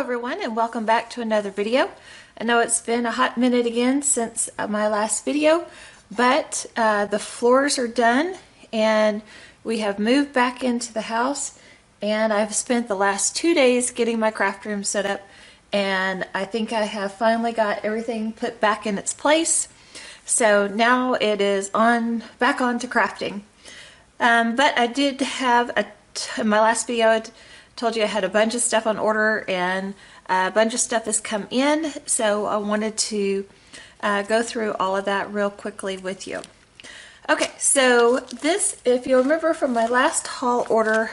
everyone, and welcome back to another video. I know it's been a hot minute again since my last video, but the floors are done and we have moved back into the house, and I've spent the last 2 days getting my craft room set up, and I think I have finally got everything put back in its place. So now it is back on to crafting. But I did have in my last video I told you I had a bunch of stuff on order, and a bunch of stuff has come in, so I wanted to go through all of that real quickly with you. Okay, so this, if you remember from my last haul order,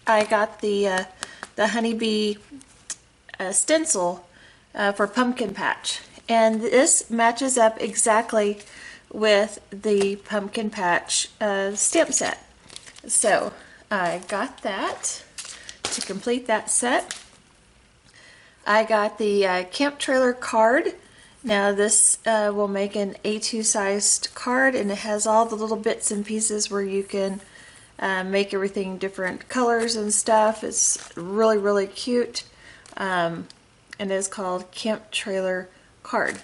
I got the honeybee stencil for Pumpkin Patch, and this matches up exactly with the Pumpkin Patch stamp set. So I got that to complete that set. I got the camp trailer card. Now this will make an A2 sized card, and it has all the little bits and pieces where you can make everything different colors and stuff. It's really cute, and it's called Camp Trailer Card.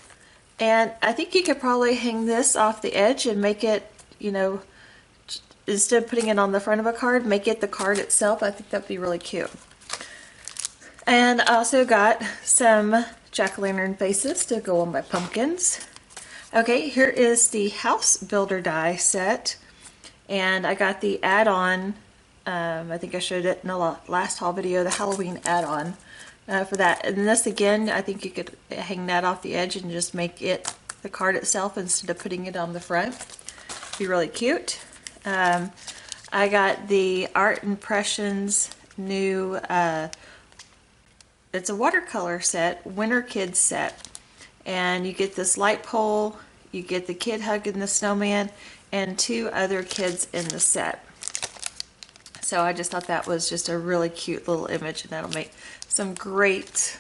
And I think you could probably hang this off the edge and make it, you know, instead of putting it on the front of a card, make it the card itself. I think that'd be really cute. And I also got some jack-o'-lantern faces to go on my pumpkins. Okay, here is the house builder die set, and I got the add-on. I think I showed it in the last haul video, the Halloween add-on for that. And this again, I think you could hang that off the edge and just make it the card itself instead of putting it on the front. Be really cute. I got the Art Impressions new, it's a watercolor set, Winter Kids set, and you get this light pole, you get the kid hugging the snowman, and 2 other kids in the set. So I just thought that was just a really cute little image, and that'll make some great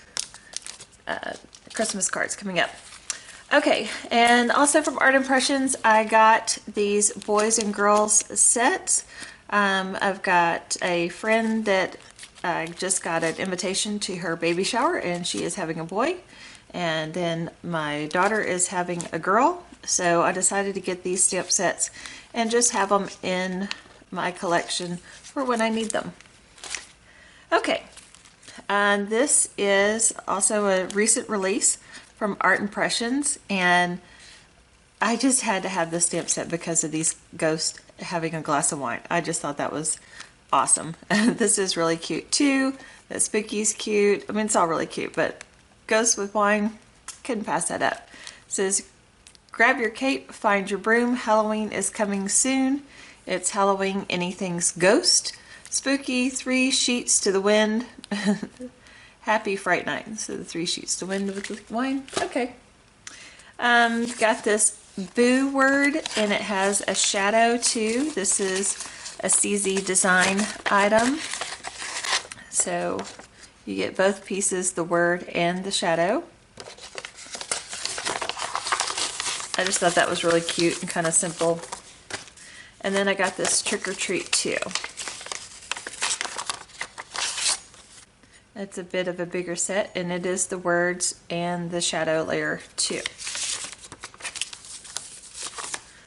Christmas cards coming up. Okay, and also from Art Impressions, I got these boys and girls sets. I've got a friend that I just got an invitation to her baby shower, and she is having a boy, and then my daughter is having a girl, so I decided to get these stamp sets and just have them in my collection for when I need them. Okay, and this is also a recent release from Art Impressions, and I just had to have this stamp set because of these ghosts having a glass of wine. I just thought that was awesome. This is really cute too. The spooky's cute. I mean, it's all really cute, but ghosts with wine, couldn't pass that up. It says, grab your cape, find your broom, Halloween is coming soon. It's Halloween, anything's ghost. Spooky, 3 sheets to the wind. Happy Fright Night. So the 3 sheets to wind with the wine. Okay. Got this boo word, and it has a shadow too. This is a CZ design item. So you get both pieces, the word and the shadow. I just thought that was really cute and kind of simple. And then I got this trick or treat too. It's a bit of a bigger set, and it is the words and the shadow layer too.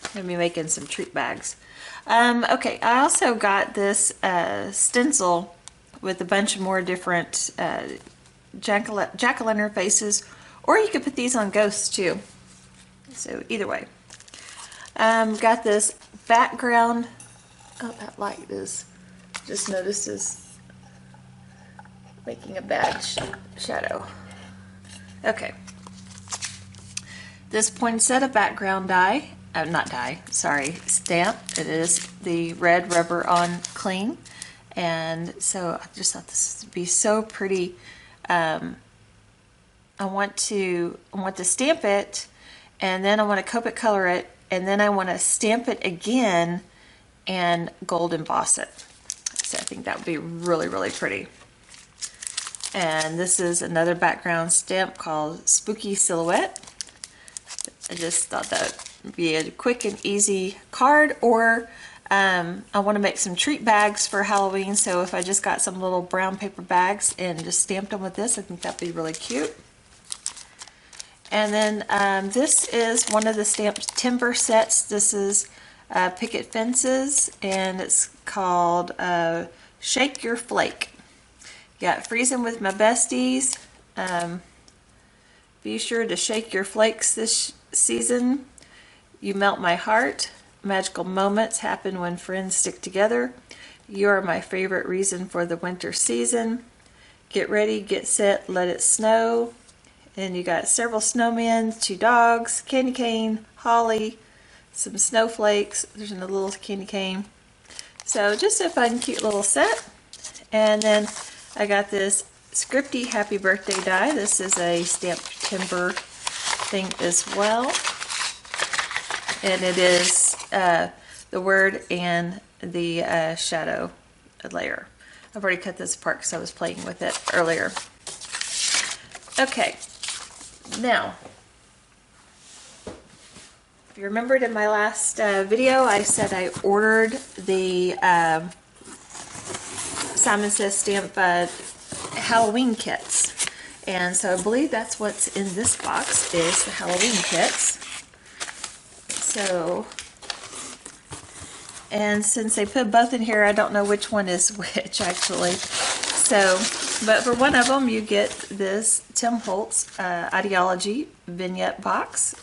I'm going to be making some treat bags. Okay, I also got this stencil with a bunch of more different jack-o'-lantern faces, or you could put these on ghosts too. So either way. Got this background. Oh, that light is, just noticed, is making a bad shadow. Okay. This poinsettia background die. Not die, sorry, stamp. It is the red rubber on cling, and so I just thought this would be so pretty. I want to stamp it, and then I want to Copic color it, and then I want to stamp it again and gold emboss it. So I think that would be really pretty. And this is another background stamp called Spooky Silhouette. I just thought that would be a quick and easy card, or I want to make some treat bags for Halloween, so if I just got some little brown paper bags and just stamped them with this, I think that'd be really cute. And then this is one of the Stamptember sets. This is Picket Fences, and it's called Shake Your Flake. Got Freezing with My Besties. Be sure to shake your flakes this season. You melt my heart. Magical moments happen when friends stick together. You are my favorite reason for the winter season. Get ready, get set, let it snow. And you got several snowmen, 2 dogs, candy cane, holly, some snowflakes. There's a little candy cane. So just a fun, cute little set. And then I got this Scripty Happy Birthday die. This is a Stamptember thing as well. And it is the word and the shadow layer. I've already cut this apart because I was playing with it earlier. Okay, now, if you remembered in my last video, I said I ordered the Simon Says Stamp Halloween kits. And so I believe that's what's in this box is the Halloween kits. So, and since they put both in here, I don't know which one is which actually. So, but for one of them, you get this Tim Holtz Ideology vignette box,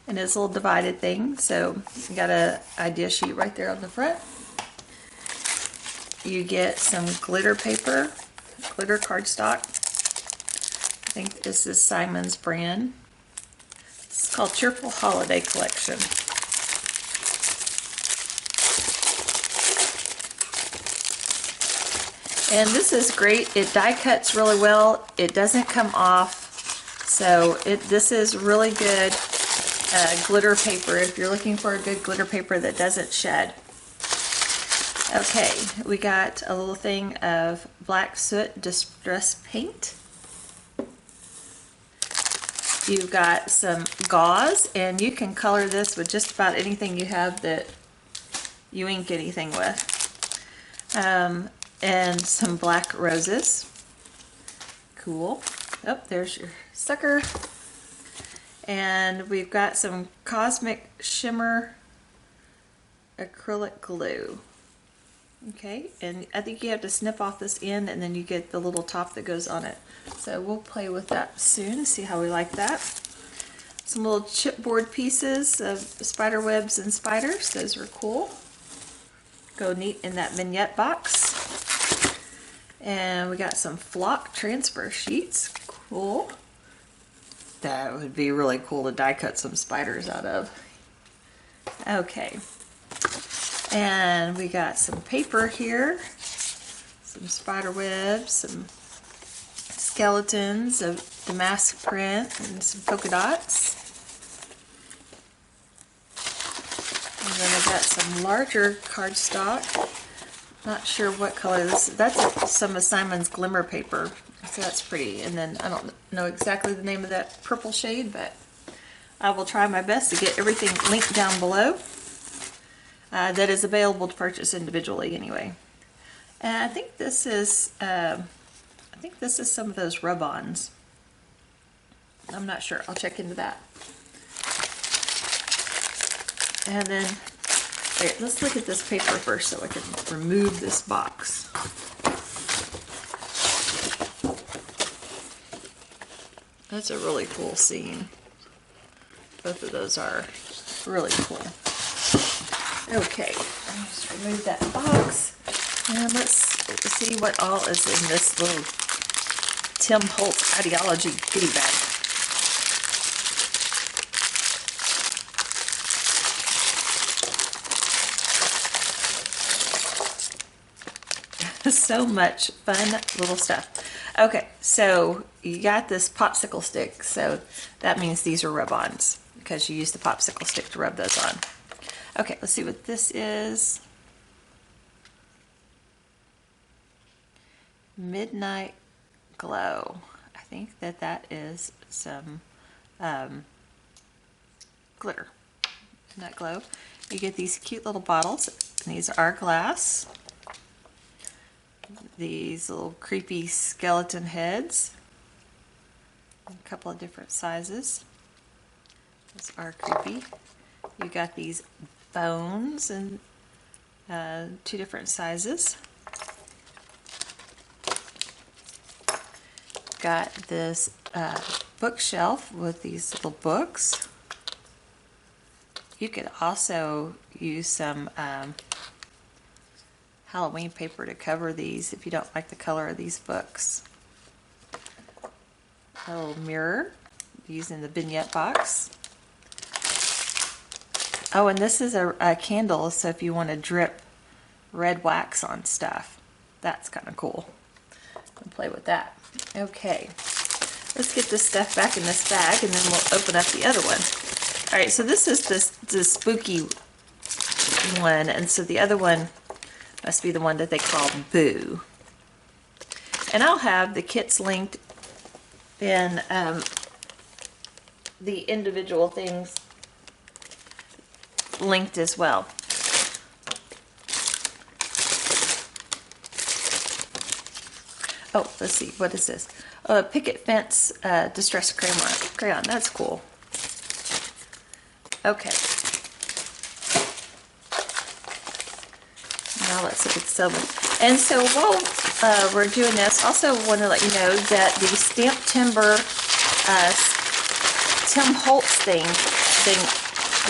and it's a little divided thing. So you got an idea sheet right there on the front. You get some glitter paper, glitter cardstock. I think this is Simon's brand. It's called Cheerful Holiday Collection. And this is great. It die cuts really well. It doesn't come off. So this is really good glitter paper if you're looking for a good glitter paper that doesn't shed. Okay, we got a little thing of black soot distress paint. You've got some gauze, and you can color this with just about anything you have that you ink anything with. And some black roses. Cool. Oh, there's your sucker. And we've got some Cosmic Shimmer acrylic glue. Okay, and I think you have to snip off this end and then you get the little top that goes on it. So we'll play with that soon, see how we like that. Some little chipboard pieces of spider webs and spiders. Those are cool. Go neat in that vignette box. And we got some flock transfer sheets. Cool. That would be really cool to die cut some spiders out of. Okay. And we got some paper here. Some spider webs, some skeletons of the mask print, and some polka dots. And then I got some larger cardstock. Not sure what color this is. That's some of Simon's glimmer paper. So that's pretty. And then I don't know exactly the name of that purple shade, but I will try my best to get everything linked down below. That is available to purchase individually anyway. And I think this is some of those rub-ons. I'm not sure. I'll check into that. And then, okay, let's look at this paper first so I can remove this box. That's a really cool scene. Both of those are really cool. Okay, I'll just remove that box. And let's see what all is in this little Tim Holtz Ideology goodie bag. So much fun little stuff. Okay, so you got this popsicle stick, so that means these are rub-ons because you use the popsicle stick to rub those on. Okay, let's see what this is. Midnight Glow. I think that is some glitter. Midnight Glow. You get these cute little bottles. And these are glass. These little creepy skeleton heads. A couple of different sizes. Those are creepy. You got these bones in 2 different sizes. Got this bookshelf with these little books. You could also use some Halloween paper to cover these if you don't like the color of these books. A little mirror using the vignette box. Oh, and this is a candle, so if you want to drip red wax on stuff, that's kind of cool. I'll play with that. Okay, let's get this stuff back in this bag and then we'll open up the other one. Alright, so this is the spooky one, and so the other one must be the one that they call Boo. And I'll have the kits linked in the individual things linked as well. Oh, let's see, what is this? Oh, a picket fence distress crayon. That's cool. Okay. Now let's look at the sub one. And so while we're doing this, also want to let you know that the Stamptember Tim Holtz thing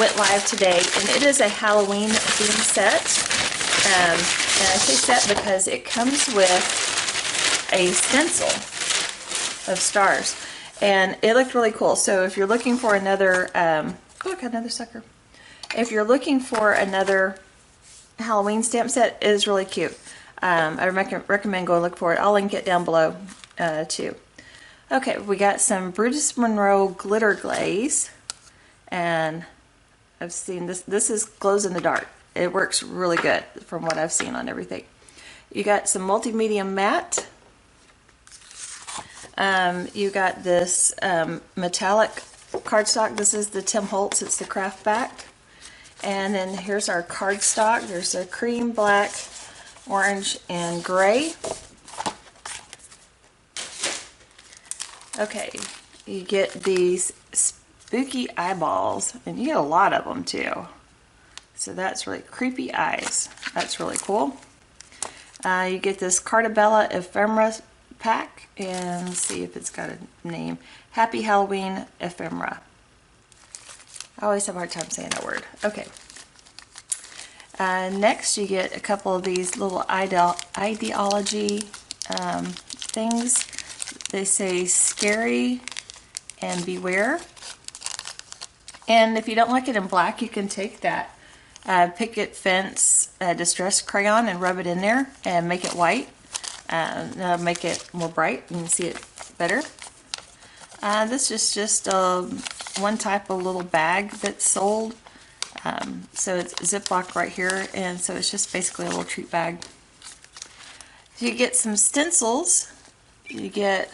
went live today, and it is a Halloween theme set. And I say set because it comes with a stencil of stars, and it looked really cool. So if you're looking for another, look, another sucker. If you're looking for another Halloween stamp set, it is really cute. I recommend going look for it. I'll link it down below too. Okay, we got some Brutus Monroe glitter glaze, and I've seen this. This is glows in the dark. It works really good from what I've seen on everything. You got some multimedia matte. You got this metallic cardstock. This is the Tim Holtz. It's the craft back. And then here's our cardstock. There's a cream, black, orange, and gray. Okay, you get these spooky eyeballs, and you get a lot of them too. So that's really creepy eyes. That's really cool. You get this Cartabella ephemera pack, and see if it's got a name. Happy Halloween ephemera. I always have a hard time saying that word. Okay. Next you get a couple of these little idea-ology things. They say scary and beware. And if you don't like it in black, you can take that picket fence distress crayon and rub it in there and make it white. Make it more bright. You can see it better. This is just one type of little bag that's sold. So it's Ziploc right here, and so it's just basically a little treat bag. So you get some stencils. You get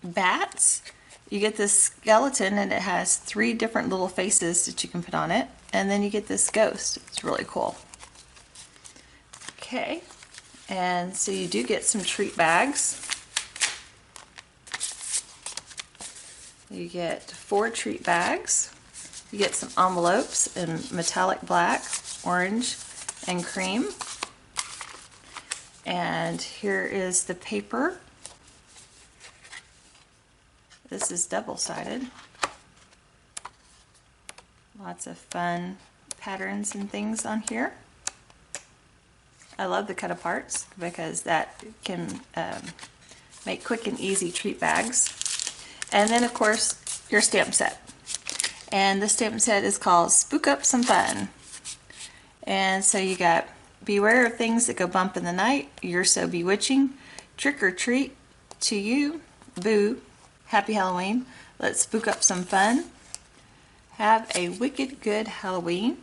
bats. You get this skeleton, and it has 3 different little faces that you can put on it. And then you get this ghost. It's really cool. Okay. And so you do get some treat bags. You get 4 treat bags. You get some envelopes in metallic black, orange, and cream. And here is the paper. This is double-sided. Lots of fun patterns and things on here. I love the cut-aparts because that can make quick and easy treat bags. And then, of course, your stamp set. And the stamp set is called Spook Up Some Fun. And so you got beware of things that go bump in the night. You're so bewitching. Trick or treat to you. Boo. Happy Halloween. Let's spook up some fun. Have a wicked good Halloween.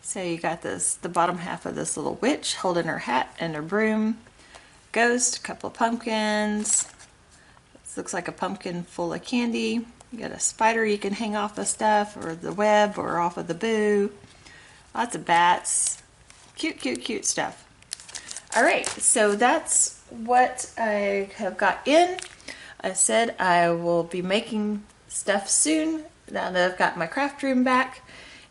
So you got this, the bottom half of this little witch holding her hat and her broom. Ghost, a couple of pumpkins. This looks like a pumpkin full of candy. You got a spider you can hang off the stuff or the web or off of the boo. Lots of bats. Cute, cute, cute stuff. All right, so that's what I have got in. I said I will be making stuff soon now that I've got my craft room back.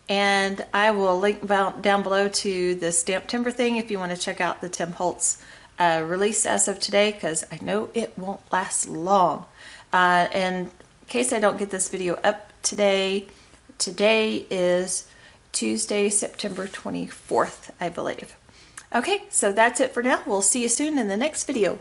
And I will link down below to the Stamptember thing if you want to check out the Tim Holtz release as of today, because I know it won't last long. And in case I don't get this video up today, today is Tuesday, September 24th, I believe. Okay, so that's it for now. We'll see you soon in the next video.